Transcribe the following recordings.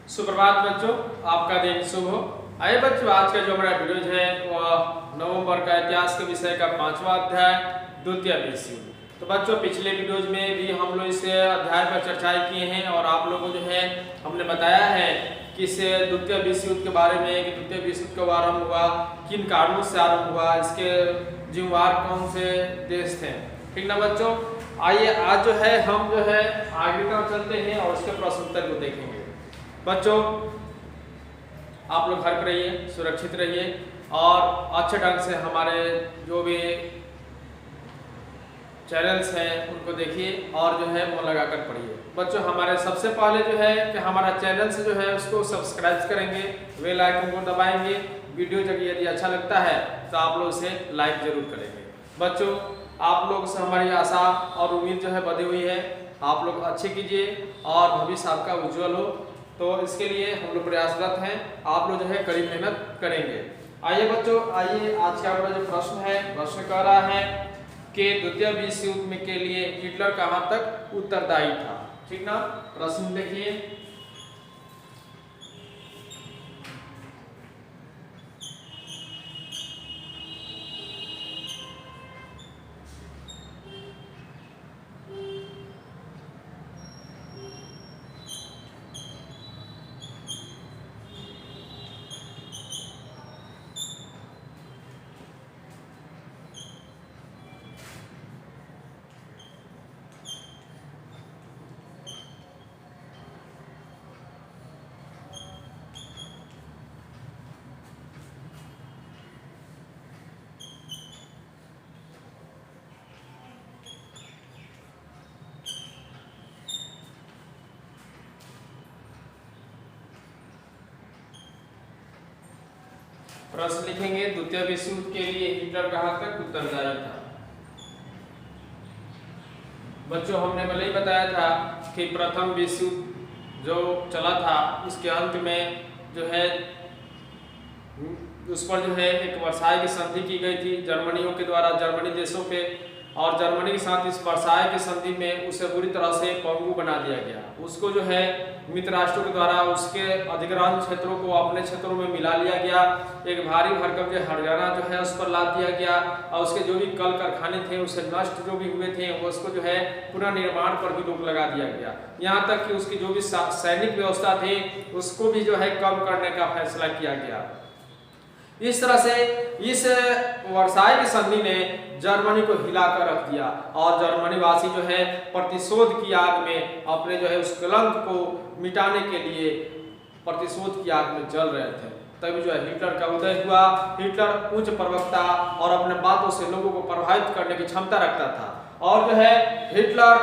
सुप्रभात बच्चों, आपका दिन शुभ हो। आइए बच्चों, आज का जो हमारा वीडियो है वह नवंबर का इतिहास के विषय का 5वां अध्याय द्वितीय विश्व युद्ध। तो बच्चों, पिछले वीडियोज में भी हम लोग इस अध्याय पर चर्चा किए हैं और आप लोगों को जो है हमने बताया है कि इस द्वितीय विश्व युद्ध के बारे में कि द्वितीय विश्व युद्ध कब आरंभ हुआ, किन कारणों से आरंभ हुआ, इसके जिम्मेवार कौन से देश थे। ठीक ना बच्चों, आइए आज जो है हम जो है आगे की तरफ चलते हैं और उसके प्रश्न उत्तर को देखेंगे। बच्चों, आप लोग घर पर रहिए, सुरक्षित रहिए और अच्छे ढंग से हमारे जो भी चैनल्स हैं उनको देखिए और जो है मन लगाकर पढ़िए। बच्चों, हमारे सबसे पहले जो है कि हमारा चैनल से जो है उसको सब्सक्राइब करेंगे, बेल आइकन को दबाएंगे। वीडियो जब यदि अच्छा लगता है तो आप लोग इसे लाइक जरूर करेंगे। बच्चों, आप लोग से हमारी आशा और उम्मीद जो है बधी हुई है, आप लोग अच्छे कीजिए और भविष्य आपका उज्जवल हो। तो इसके लिए हम लोग प्रयासरत हैं, आप लोग जो है कड़ी मेहनत करेंगे। आइए बच्चों, आइए आज का हमारा जो प्रश्न है, प्रश्न कह रहा है कि द्वितीय विश्व युद्ध में के लिए हिटलर कहां तक उत्तरदायी था। ठीक ना, प्रश्न देखिए। प्रश्न लिखेंगे, द्वितीय विश्व युद्ध के लिए हिटलर कहां तक उत्तरदायी था। बच्चों, हमने पहले ही बताया था कि प्रथम विश्व युद्ध जो चला था उसके अंत में जो है उस पर जो है एक वर्साई की संधि की गई थी जर्मनियों के द्वारा, जर्मनी देशों पे, और जर्मनी के साथ इस वर्साई की संधि में उसे बुरी तरह से पंगु बना दिया गया। उसको जो है मित्र राष्ट्रों के द्वारा उसके अधिग्रहण क्षेत्रों को अपने क्षेत्रों में मिला लिया गया। एक भारी भरकम जो हरियाणा जो है उस पर लाद दिया गया और उसके जो भी कल कारखाने थे उसे नष्ट जो भी हुए थे उसको जो है पुनर्निर्माण पर भी रोक लगा दिया गया। यहाँ तक कि उसकी जो भी सैनिक व्यवस्था थी उसको भी जो है कम करने का फैसला किया गया। इस तरह से इस वर्साई की संधि ने जर्मनी को हिलाकर रख दिया और जर्मनी वासी जो है प्रतिशोध की आग में अपने जो है उस कलंक को मिटाने के लिए प्रतिशोध की आग में जल रहे थे। तभी जो है हिटलर का उदय हुआ। हिटलर उच्च प्रवक्ता और अपने बातों से लोगों को प्रभावित करने की क्षमता रखता था और जो है हिटलर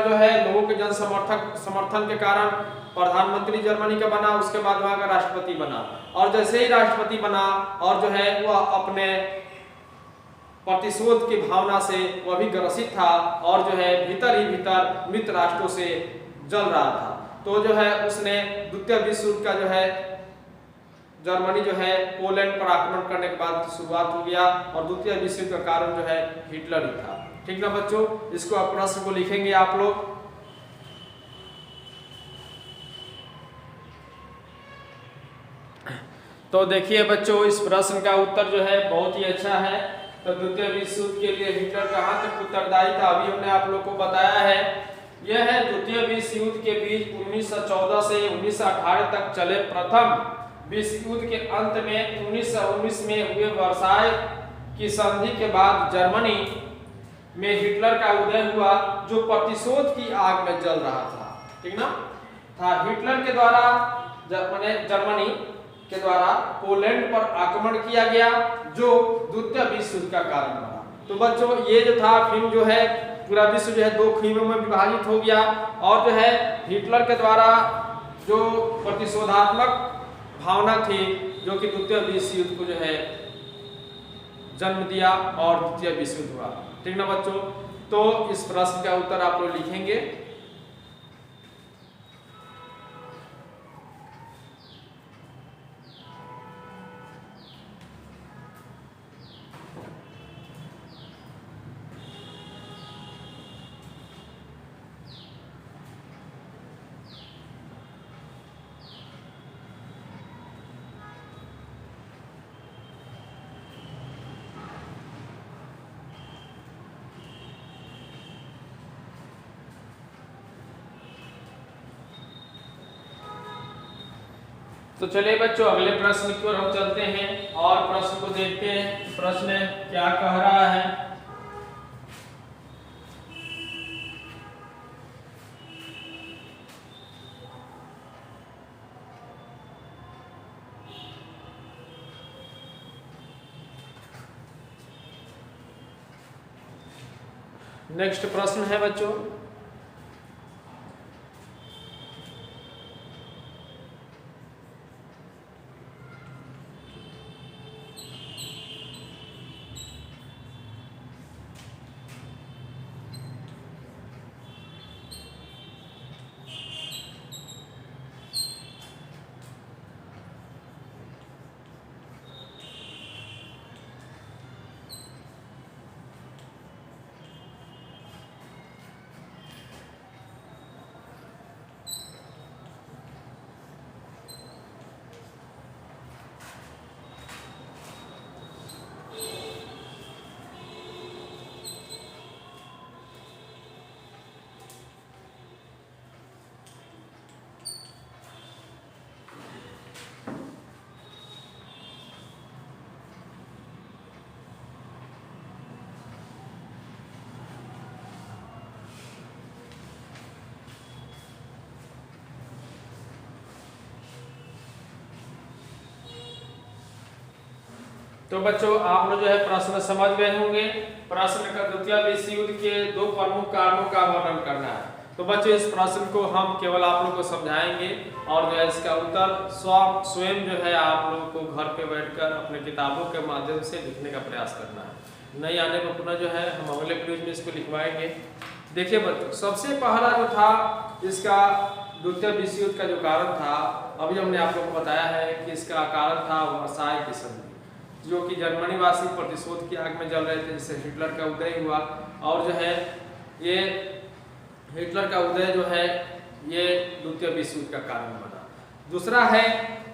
जो है लोगों के जन समर्थन के कारण प्रधानमंत्री जर्मनी का बना, उसके बाद वहां का राष्ट्रपति बना और जैसे ही राष्ट्रपति बना और जो है वह अपने प्रतिशोध की भावना से वह भी ग्रसित था और जो है भीतर ही भीतर मित्र राष्ट्रों से जल रहा था। तो जो है उसने द्वितीय विश्व युद्ध का जो है जर्मनी जो है पोलैंड पर आक्रमण करने के बाद शुरुआत हो गया और द्वितीय विश्व युद्ध का कारण जो है हिटलर ही था। ठीक ना बच्चों, इसको आप प्रश्न को लिखेंगे आप लोग। तो देखिए बच्चों, इस प्रश्न का उत्तर जो है बहुत ही अच्छा है। तो द्वितीय विश्व युद्ध के लिए हिटलर कहां तक उत्तरदायी था, अभी हमने आप लोग को बताया है। यह है द्वितीय विश्व युद्ध के बीच 1914 से 1918 तक चले प्रथम विश्व युद्ध के अंत में 1919 में हुए वर्साई की संधि के बाद जर्मनी में हिटलर का उदय हुआ जो प्रतिशोध की आग में जल रहा था। ठीक ना, था हिटलर के द्वारा जर्मनी के द्वारा पोलैंड पर आक्रमण किया गया जो द्वितीय विश्व युद्ध का कारण बना। तो बच्चों, ये जो था फिल्म जो है पूरा विश्व जो है दो खीमों में विभाजित हो गया और जो है हिटलर के द्वारा जो प्रतिशोधात्मक भावना थी जो कि द्वितीय विश्व युद्ध को जो है जन्म दिया और द्वितीय विश्व युद्ध हुआ। ठीक ना बच्चों, तो इस प्रश्न का उत्तर आप लोग लिखेंगे। तो चलिए बच्चों अगले प्रश्न की ओर हम चलते हैं और प्रश्न को देखते हैं प्रश्न क्या कह रहा है। नेक्स्ट प्रश्न है बच्चों, तो बच्चों आप लोग जो है प्रश्न समझ गए होंगे। प्रश्न का द्वितीय विश्व युद्ध के दो प्रमुख कारणों का वर्णन करना है। तो बच्चों इस प्रश्न को हम केवल आप लोग को समझाएंगे और जो है इसका उत्तर स्वयं जो है आप लोगों को घर पे बैठकर अपने किताबों के माध्यम से लिखने का प्रयास करना है। नहीं आने पर पुनः जो है हम अगले वीडियो में इसको लिखवाएंगे। देखिए बच्चों सबसे पहला जो था इसका द्वितीय विश्व युद्ध का जो कारण था अभी हमने आप लोग को बताया है कि इसका कारण था वर्साई की संधि, जो कि जर्मनी वासी प्रतिशोध की आग में जल रहे थे, जिससे हिटलर का उदय हुआ। और जो है ये हिटलर का उदय जो है ये द्वितीय विश्व युद्ध का कारण बना। दूसरा है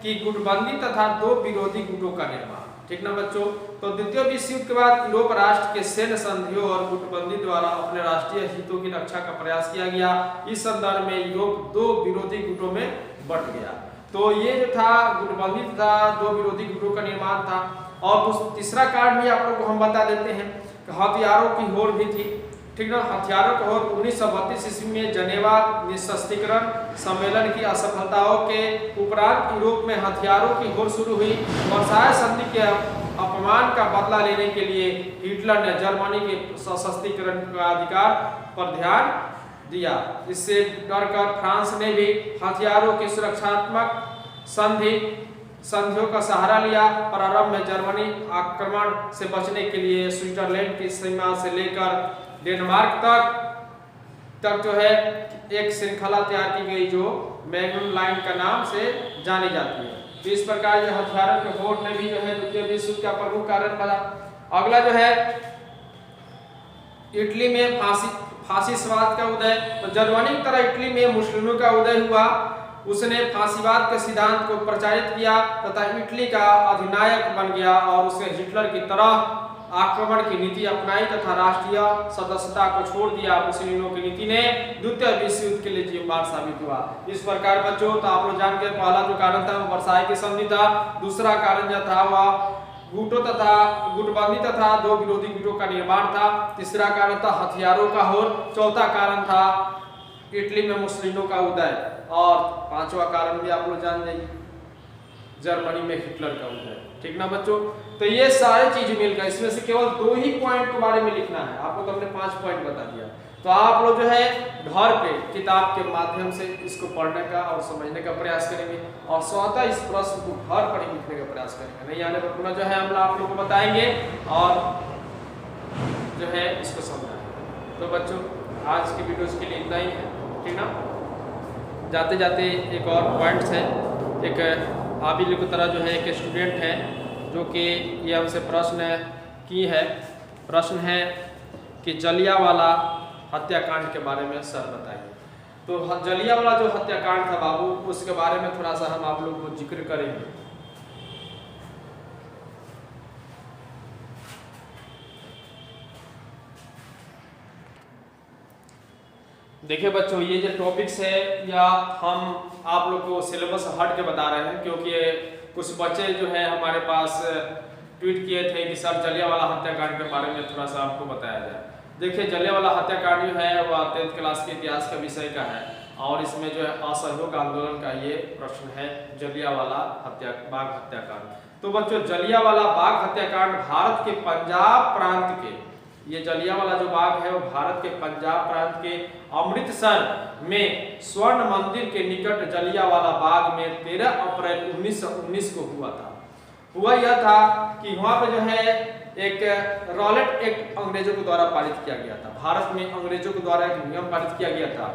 कि गुटबंदी तथा दो विरोधी गुटों का निर्माण। ठीक ना बच्चों, तो द्वितीय विश्व युद्ध के बाद यूरोप राष्ट्र के सैन्य संधियों और गुटबंदी द्वारा अपने राष्ट्रीय हितों की रक्षा का प्रयास किया गया। इस संदर्भ में यूरोप दो विरोधी गुटों में बंट गया। तो ये जो था गुटबंदी तथा दो विरोधी गुटों का निर्माण था। और तीसरा कारण भी आप लोग को हम बता देते हैं कि हथियारों की होड़ भी थी। ठीक ना, हथियारों की होड़ 1932 ईस्वी में जनेवा निशस्त्रीकरण सम्मेलन की असफलताओं के उपरांत यूरोप में हथियारों की होड़ शुरू हुई। वर्साई संधि के अपमान का बदला लेने के लिए हिटलर ने जर्मनी के सशस्त्रीकरण का अधिकार पर ध्यान दिया। इससे डरकर फ्रांस ने भी हथियारों की सुरक्षात्मक संधियों का सहारा लिया। प्रारंभ में जर्मनी आक्रमण से बचने के लिए स्विट्जरलैंड की सीमा से लेकर डेनमार्क तक जो है एक श्रृंखला तैयार की गई जो मैग्नम लाइन का नाम से जानी जाती है। तो इस प्रकार यह हथियारों के होड़ ने भी जो है द्वितीय विश्व युद्ध का प्रमुख कारण बना। अगला जो है इटली में फासीवाद का उदय। तो जर्मनी की तरह इटली में मुस्लिमों का उदय हुआ। उसने फासीवाद के सिद्धांत को प्रचारित किया तथा इटली का अधिनायक बन गया और उसने हिटलर की तरह आक्रमण की नीति अपनाई तथा राष्ट्रीय सदस्यता को छोड़ दिया। मुसोलिनी की नीति ने द्वितीय विश्व युद्ध के लिए जिम्मेदार साबित हुआ। इस प्रकार बच्चों तो आप लोग जान के पहला जो कारण था वो वर्साई की संधि था। दूसरा कारण जो था वह गुटबंदी तथा दो विरोधी गुटों का निर्माण था। तीसरा कारण था हथियारों का होड़। चौथा कारण था इटली में मुसोलिनी का उदय। और पांचवा कारण भी आप लोग जान जाइए जर्मनी में हिटलर का उदय। ठीक ना बच्चों, तो ये सारी चीज मिलकर इसमें से केवल 2 ही पॉइंट के बारे में लिखना है। आपको तो हमने 5 पॉइंट बता दिया। तो आप लोग जो है घर पे किताब के माध्यम से इसको पढ़ने का और समझने का प्रयास करेंगे और स्वतः इस प्रश्न को घर पर ही लिखने का प्रयास करेंगे। नहीं आने पर पुनः जो है हम आप लोग को बताएंगे और जो है इसको समझाएंगे। तो बच्चों आज की वीडियोस के लिए इतना ही है। ठीक ना, जाते जाते एक और पॉइंट्स है। एक आप ही लोग की तरह जो है एक स्टूडेंट है जो कि ये हमसे प्रश्न है कि जलियांवाला हत्याकांड के बारे में सर बताइए। तो जलियांवाला जो हत्याकांड था बाबू उसके बारे में थोड़ा सा हम आप लोग को जिक्र करेंगे। देखिए बच्चों, ये जो टॉपिक्स है या हम आप लोग को सिलेबस हट के बता रहे हैं, क्योंकि कुछ बच्चे जो है हमारे पास ट्वीट किए थे कि सर जलियांवाला हत्याकांड के बारे में थोड़ा सा आपको बताया जाए। देखिए, जलियांवाला हत्याकांड जो है वह 10th क्लास के इतिहास का विषय का है और इसमें जो है असहयोग आंदोलन का ये प्रश्न है, जलियांवाला बाग हत्याकांड। तो बच्चों, जलियांवाला बाग हत्याकांड भारत के पंजाब प्रांत के, ये जलियांवाला जो बाग है वो भारत के पंजाब प्रांत के अमृतसर में स्वर्ण मंदिर के निकट जलियांवाला बाग में 13 अप्रैल 1919 को हुआ था। हुआ यह था कि वहां पे जो है एक रॉलेट एक्ट अंग्रेजों के द्वारा पारित किया गया था। भारत में अंग्रेजों के द्वारा एक नियम पारित किया गया था।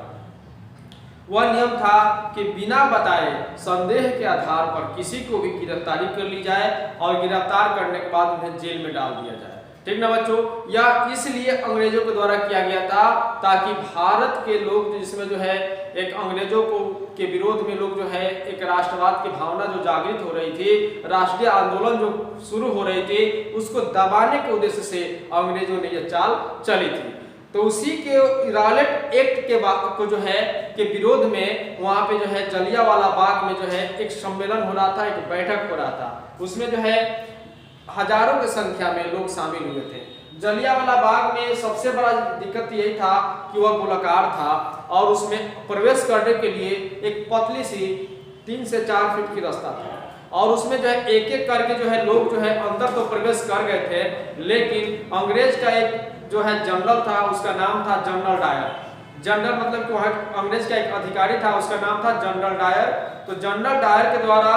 वह नियम था कि बिना बताए संदेह के आधार पर किसी को भी गिरफ्तारी कर ली जाए और गिरफ्तार करने के बाद उन्हें जेल में डाल दिया जाए। ठीक ना बच्चों, या इसलिए अंग्रेजों के द्वारा किया गया था ताकि भारत के लोग, जिसमें जो है एक अंग्रेजों को के विरोध में लोग जो है एक राष्ट्रवाद की भावना जो जागृत हो रही थी, राष्ट्रीय आंदोलन जो शुरू हो रही थी, उसको दबाने के उद्देश्य से अंग्रेजों ने यह चाल चली थी। तो उसी के रॉलेट एक्ट के को जो है के विरोध में वहां पे जो है जलियांवाला बाग में जो है एक सम्मेलन हो रहा था, एक बैठक हो रहा था। उसमें जो है हजारों की संख्या में लोग शामिल हुए थे। जलियांवाला बाग में सबसे बड़ा दिक्कत यही था कि वह गोलाकार था और उसमें प्रवेश करने के लिए एक पतली सी 3 से 4 फीट की रास्ता था और उसमें जो है एक एक करके जो है लोग जो है अंदर तो प्रवेश कर गए थे, लेकिन अंग्रेज का एक जो है जनरल था, उसका नाम था जनरल डायर। जनरल मतलब कि वहाँ अंग्रेज का एक अधिकारी था, उसका नाम था जनरल डायर। तो जनरल डायर के द्वारा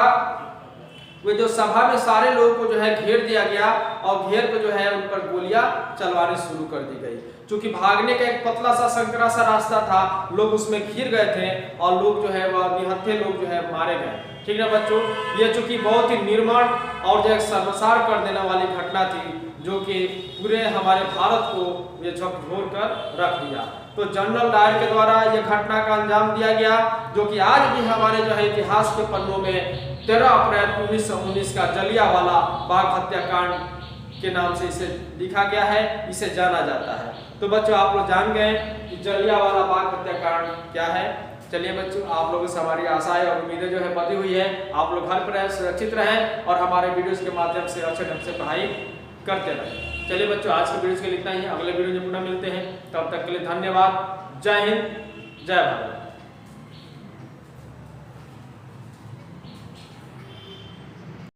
वे जो सभा में सारे लोगों को जो है घेर दिया गया और घेर को जो है उन पर गोलियां चलवानी शुरू कर दी गई। क्योंकि भागने का एक पतला सा संकरा सा रास्ता था, लोग उसमें घिर गए थे और लोग जो है वह निहत्थे लोग जो है मारे गए। ठीक है बच्चों, ये चूंकि बहुत ही निर्मम और जो शर्मसार कर देने वाली घटना थी, जो कि पूरे हमारे भारत को ये झकझोर कर रख दिया। तो जनरल डायर के द्वारा यह घटना का अंजाम दिया गया, जो कि आज भी हमारे जो है इतिहास के पन्नों में 13 अप्रैल 1919 का जलियांवाला बाग हत्याकांड के नाम से इसे लिखा गया है, इसे जाना जाता है। तो बच्चों, आप लोग जान गए कि जलियांवाला बाग हत्याकांड क्या है। चलिए बच्चों, आप लोगों से हमारी आशाएं और उम्मीदें जो है बंधी हुई है। आप लोग घर पर रहें, सुरक्षित रहें और हमारे वीडियोस के माध्यम से अच्छे ढंग से पढ़ाई करते रहें। चलिए बच्चों, आज के वीडियो के लिए इतना ही। अगले वीडियो में पुनः मिलते हैं, तब तक के लिए धन्यवाद। जय हिंद, जय भारत।